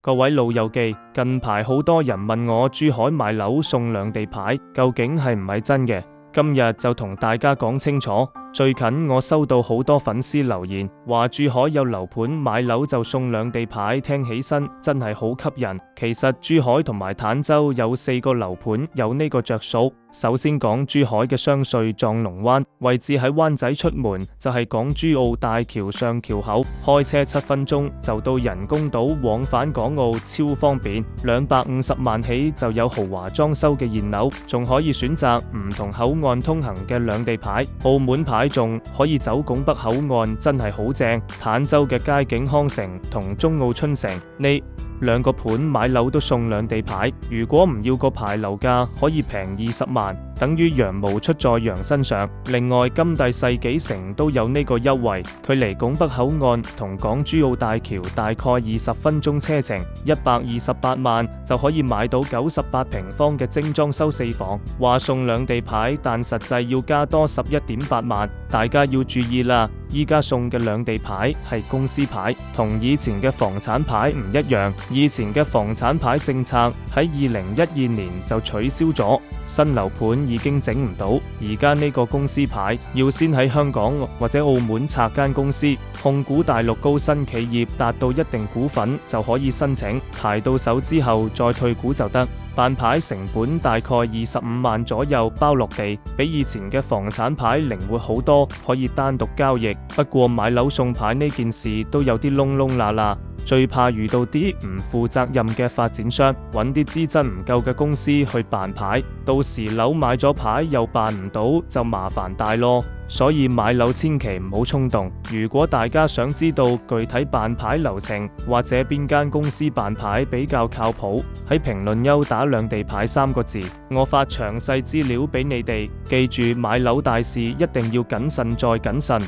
各位老友記，近排好多人問我珠海買樓送兩地牌，究竟係唔係真嘅？今日就同大家講清楚。最近我收到好多粉絲留言，話珠海有樓盤買樓就送兩地牌，聽起身真係好吸引。其實珠海同埋坦洲有4個樓盤有呢個着數。首先講珠海嘅雙穗藏龍灣，位置喺灣仔出門就係港珠澳大橋上橋口，開車7分鐘就到人工島，往返港澳超方便。250萬起就有豪華裝修嘅現樓，仲可以選擇唔同口岸通行嘅兩地牌。澳門牌仲可以走拱北口岸，真係好正。坦洲嘅佳景康城同中澳春城呢兩個盤買樓都送兩地牌，如果唔要個牌，樓價可以平20萬，等於羊毛出在羊身上。另外金帝世紀城都有呢個優惠，距離拱北口岸同港珠澳大橋大概20分鐘車程，128萬就可以買到98平方嘅精裝修4房。話送兩地牌，但實際要加多11.8萬，大家要注意啦。依家送嘅兩地牌係公司牌，同以前嘅房產牌唔一樣。以前嘅房產牌政策喺2012年就取消咗，新樓盤已經整唔到。而家呢個公司牌要先喺香港或者澳門拆間公司，控股大陸高新企業達到一定股份就可以申請，牌到手之後再退股就得。辦牌成本大概25萬左右，包落地，比以前嘅房產牌靈活好多，可以單獨交易。不過買樓送牌呢件事都有啲窿窿罅罅，最怕遇到啲唔負責任嘅發展商，揾啲資質唔夠嘅公司去辦牌，到時樓買咗牌又辦唔到，就麻煩大咯。所以買樓千祈唔好衝動。如果大家想知道具體辦牌流程，或者邊間公司辦牌比較靠譜，喺評論區打兩地牌3個字，我發詳細資料俾你哋。記住買樓大事一定要謹慎再謹慎。